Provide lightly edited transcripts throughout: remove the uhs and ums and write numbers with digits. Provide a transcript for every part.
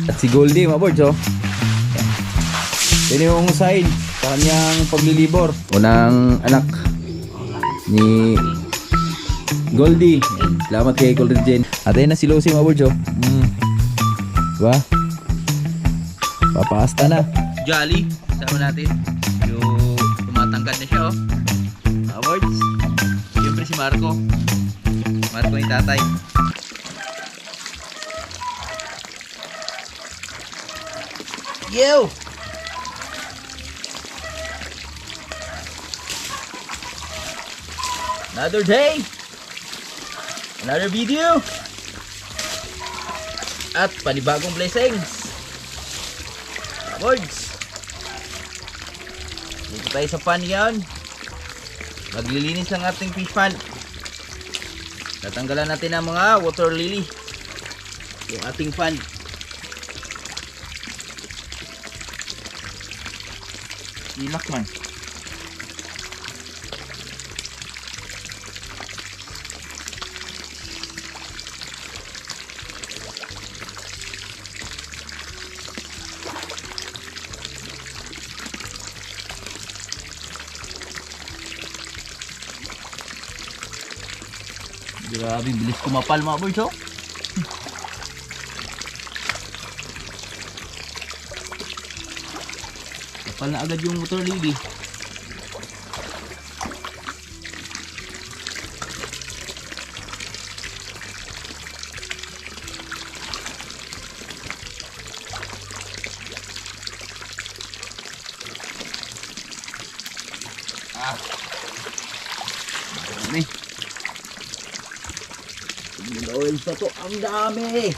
At si Goldie mga boards oh. Yan yung sign sa kanyang paglilibor. Unang anak ni Goldie. Salamat kay Golden Jen. At ayun na si Lucy mga boards oh. Diba? Papasta na. Jolly, sama natin. Yung tumatangkad na siya oh. Mga boards. Siyempre si Marco. Marco yung tatay. Yo! Another day! Another video! At panibagong blessings! Boards! Dito tayo sa pan yan. Maglilinis ng ating fish pan. Tatanggalan natin ang mga water lily. Yung ating pan. Ilak man. Grabe, bilis kumapal mga boys oh. Kapal na agad yung water lily. Dami. Oils na to, ang dami.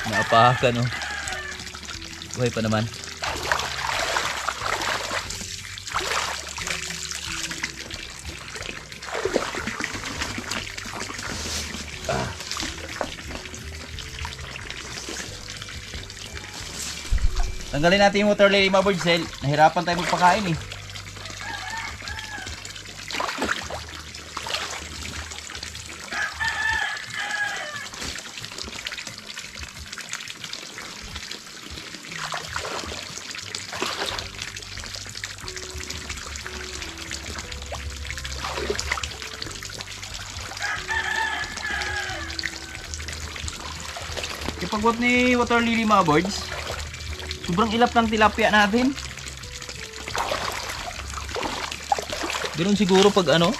Napahakan oh. Buhay pa naman. Tanggalin natin yung water lily mga boards dahil nahirapan tayo magpakain eh. Yung pagbuhat ni water lily mga boards, sobrang ilap ng tilapia natin. Ganun siguro pag ano,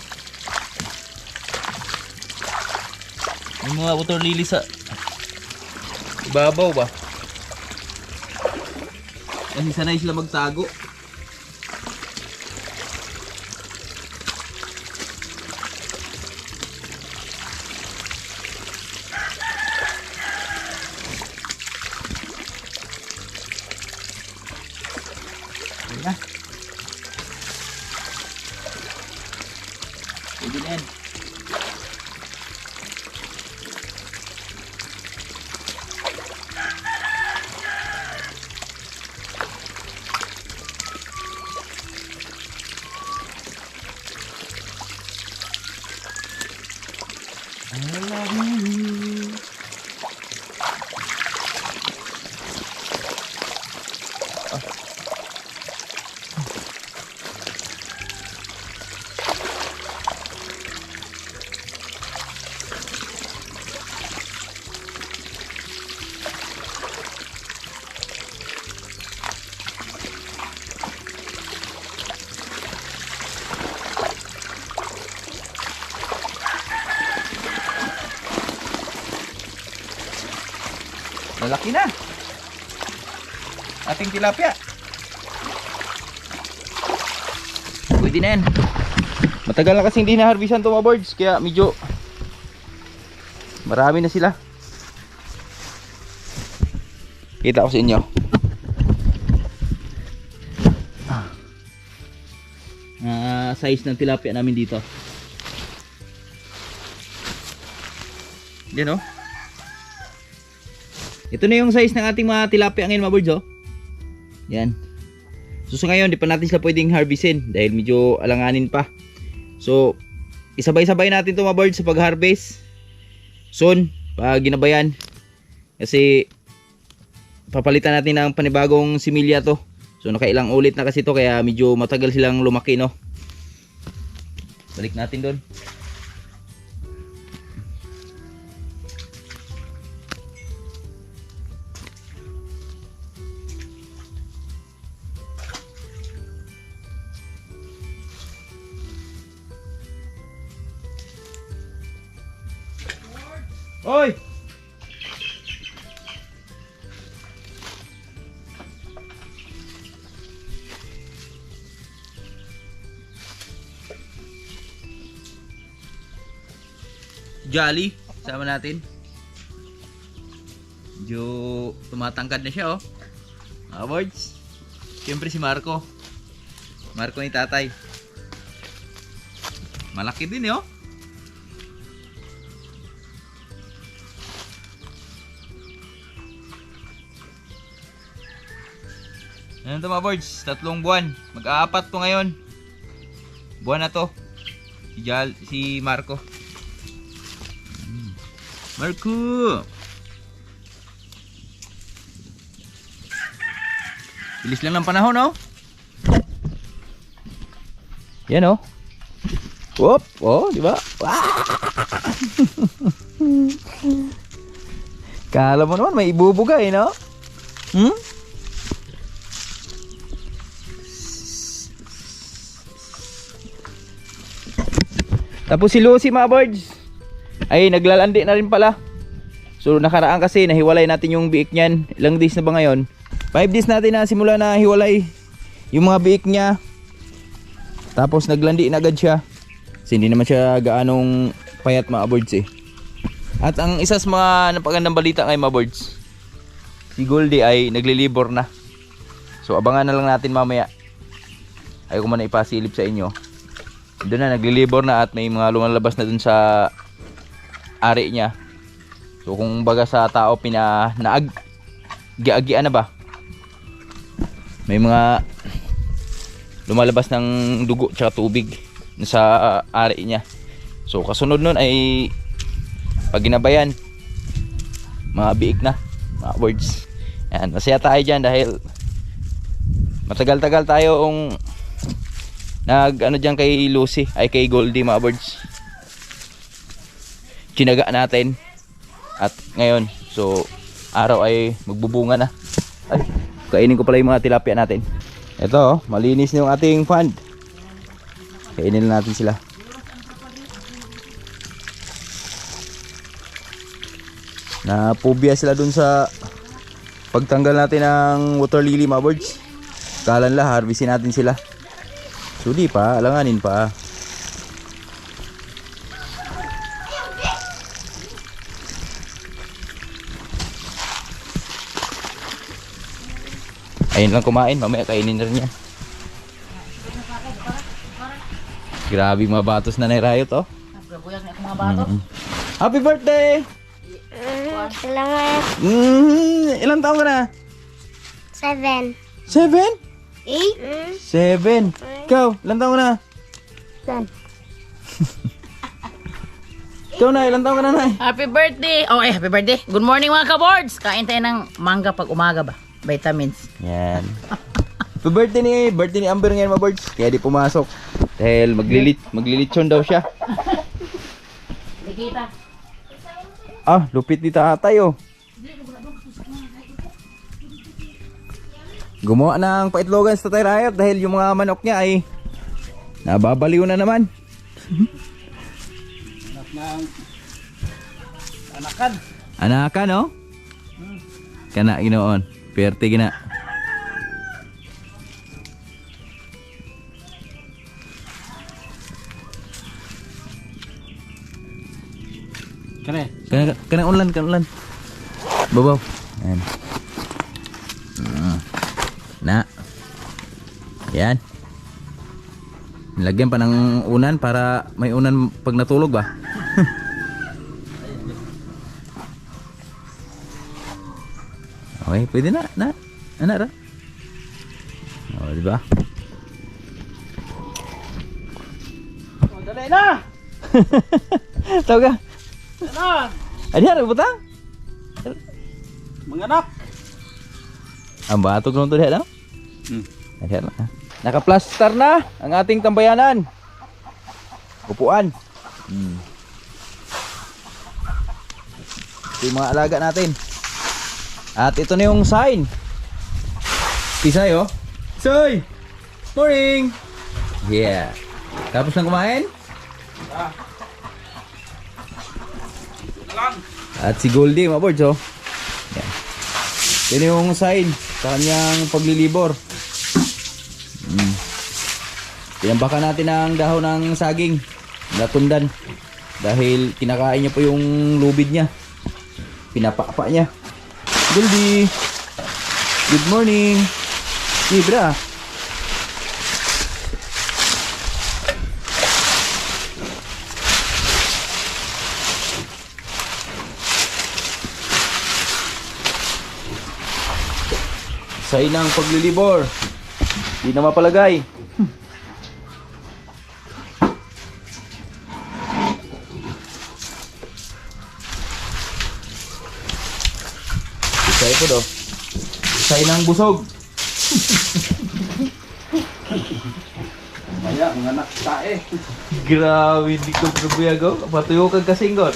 may mga water lily sa ibabaw ba? Kasi sanay sila magtago. Na. Pwede na yan. I love you. Malaki na. ating tilapia. Pwede na yan. Matagal na kasing hindi na-harvestan to mga birds, kaya medyo marami na sila. Kita ko sa inyo. Size ng tilapia namin dito. Yan, oh. Ito na yung size ng ating mga tilapia ngayon mga birds, oh. Yan. So sa ngayon, di pa natin sila pwedeng harvestin dahil medyo alanganin pa. So, isabay-sabay natin ito mga birds sa pag-harvest. Soon, pag ginabayan. Kasi, papalitan natin ng panibagong similya to. So, nakailang ulit na kasi to kaya medyo matagal silang lumaki, no? Balik natin doon. Oy! Jolly, sama natin. Medyo tumatangkad na siya, oh. Mga birds. Siyempre si Marco. Marco ni tatay. Malaki din, oh. Ano to mga birds? 3 buwan. Mag-aapat to ngayon. Buwan na to. Si Marco. Marco! Bilis lang ng panahon, oh. Yan, oh. Whoop! Oh, di ba? Kala mo naman may ibubuga, eh, no? Tapos si Lucy mga birds ay naglalandi na rin pala. So nakaraan kasi nahiwalay natin yung biik niyan. Ilang days na ba ngayon? 5 days natin na simula na hiwalay yung mga biik niya. Tapos naglandi na agad siya. Kasi hindi naman siya gaanong payat mga birds, eh. At ang isa sa mga napagandang balita ngayon mga birds, si Goldie ay naglilibor na. So abangan na lang natin mamaya. Ayaw ko man na ipasilip sa inyo. Doon na naglilibor na at may mga lumalabas na dun sa ari niya. So kung baga sa tao giagian na ba, may mga lumalabas ng dugo tsaka tubig sa ari niya. So kasunod nun ay pag ginabayan, mga biik na, mga birds. Yan, masaya tayo dyan dahil matagal-tagal tayong dyan kay Lucy, ay kay Goldie mga birds. Tinaga natin. At ngayon, so araw ay magbubunga na. Ay, kainin ko pala yung mga tilapia natin. Ito, malinis na yung ating pond. Kainin na natin sila. Napubya sila dun sa pagtanggal natin ng water lily mga birds. Kala nila harvestin natin sila. So di pa, alanganin pa. Ayun lang kumain, mamaya kainin na rin yan. Grabe mga batos na nairayot, oh. Happy birthday! Salamat. Ilang taon ka na? 7. 7? 8. 7. Ikaw, ilang taon ka na? 10. Ikaw na, ilang taon ka na, Nay? Happy birthday! Oh, happy birthday. Good morning mga ka-boards. Kain tayo ng mangga pag umaga ba? Vitamins. Yan. Happy birthday ni Amber ngayon mga birds. Kaya di pumasok. Dahil maglilitsyon daw siya. Likita. Ah, lupit ni tatay, oh. Gumawa ng paitlogan sa Tatay Riot dahil yung mga manok niya ay nababaliw na naman. Anakan, oh. Kana ginoon. Perte gina. Kanang ulan. Babaw. Ayan. Na. Yan. Nilagyan pa ng unan para may unan pag natulog ba? Okay, pwede na. Ano ra? Oh, di ba? Oh, dali na! Tawag ka. Ano? Ano yan? Butang? Mga anak! Ang batog nung to diha, no? Hmm. Ayan na. Naka-plaster na ang ating tambayanan. Upuan. Ito yung mga alaga natin. At ito na yung sign. Isay, oh. Soy! Morning! Yeah. Tapos lang kumain? At si Goldie, mga boards, oh. Yan. Yan yung sign sa kanyang paglilibor. Tinambakan natin ang dahon ng saging. Natundan. Dahil kinakain niya po yung lubid niya. Pinapapa niya. Goldie! Good morning! Ibra! Sa inang paglilibor. Di na mapalagay. Isay po do. Isay ng busog. Maya, mga anak tae. Grabe, di ko trabuyago. Patuyo kag kasinggot.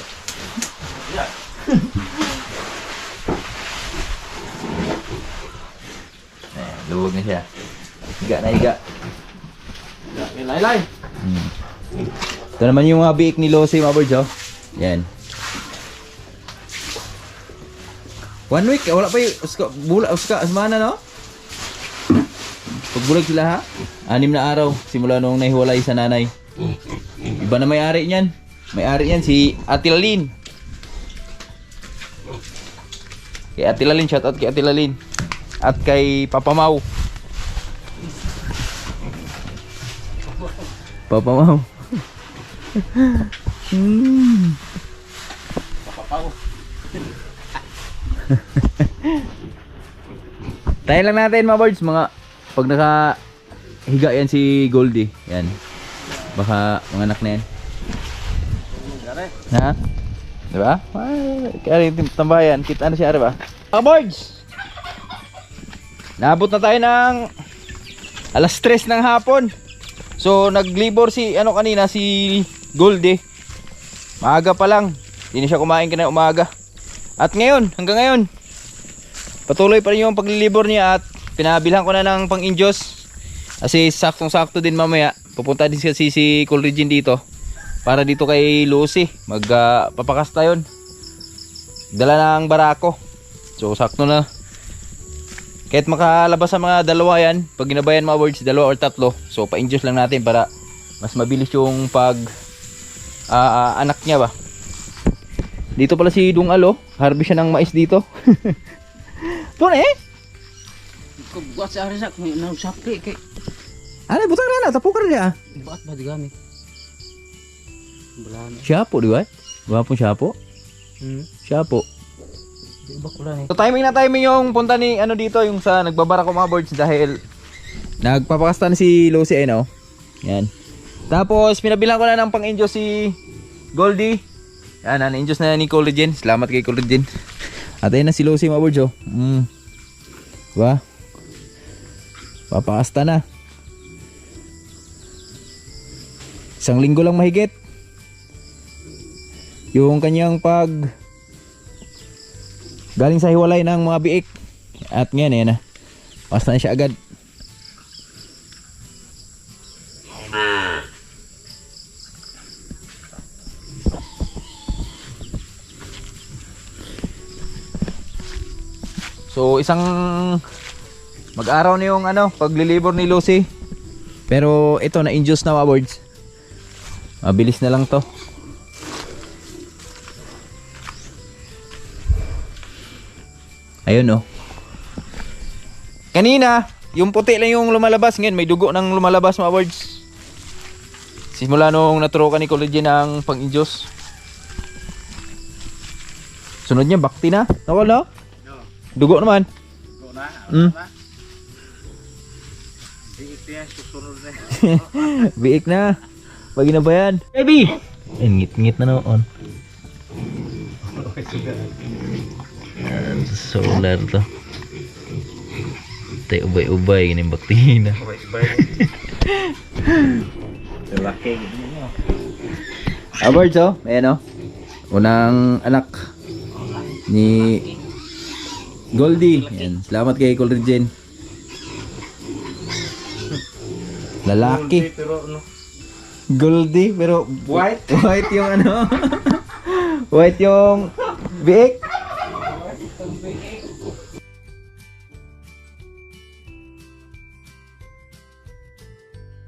Luwag na siya. Higa na higa. Laylay! Ito naman yung mga biik ni Losi, mga birds, oh. Yan. 1 week, wala pa yung uska, asmana, no? Pagbulag sila, ha? 6 na araw, simula nung nahiwalay sa nanay. Iba na may-ari niyan. May-ari niyan, si Ate Lalin. Kay Ate Lalin, shout out kay Ate Lalin. At kay Papa Mau. Papa Mau. Tayo lang natin mga birds, mga pag nakahiga yan si Goldie. Yan. Baka mga anak na yan. Ha? Diba? Kaya rin tambayan. Kita na siya, diba? Mga birds! Naabot na tayo ng alas 3 ng hapon. So naglibor si kanina si Goldie. Maaga pa lang. Hindi na siya kumain kanina umaga. At ngayon, hanggang ngayon, patuloy pa rin yung paglilibor niya at pinabilhan ko na ng pang-injos. Kasi saktong-sakto din mamaya. Pupunta din si Cool Regine dito. Para dito kay Lucy. Papakasta yun. Dala ng barako. So sakto na. Kahit makalabas sa mga dalawa yan, pag ginabayan mga birds, 2 or 3, so pa-injust lang natin para mas mabilis yung pag anak niya ba. Dito pala si Dungalo, harvest siya ng mais dito. Puna eh? Buat sa arisak, may nagsapli kay... Ano, butang na na, tapo ka rin ah. Buat ba di kami? Bulan. Siyapo, di ba? Wapong siyapo? Siyapo. Di ba kulan eh? So timing na timing yung punta ni dito, yung sa nagbabara ko mga birds dahil nagpapakasta na si Lucy eh no. Yan. Tapos pinabilang ko na ng pang-injust si Goldie. Yan, na-injust na ni Cool Regine. Salamat kay Cool Regine. At ayun na si Lucy mga birds oh. Diba? Papakasta na. 1 linggo lang mahigit. Yung kanyang galing sa hiwalay ng mga biik. At ngayon yan na. Pasta na siya agad. So isang mag-araw na yung paglilibor ni Lucy. Pero ito na-induce na mga birds. Mabilis na lang to. Ayun oh. Kanina, yung puti lang yung lumalabas. Ngayon, may dugo nang lumalabas mga birds. Simula nung naturukan ni Kuya ng pang-injos. Sunod niya, bakti na. Nakol no? Dugo naman. Biik na. Pag na ba yan? Baby! Ngit-ngit na noon. Solar to. Tayo ubay-ubay. Ganyan bakti na. Birds oh. Ayan oh. Unang anak ni Goldie. Ayan. Salamat kay Kuya. Lalaki. Goldie pero white. White yung ano. White yung biik.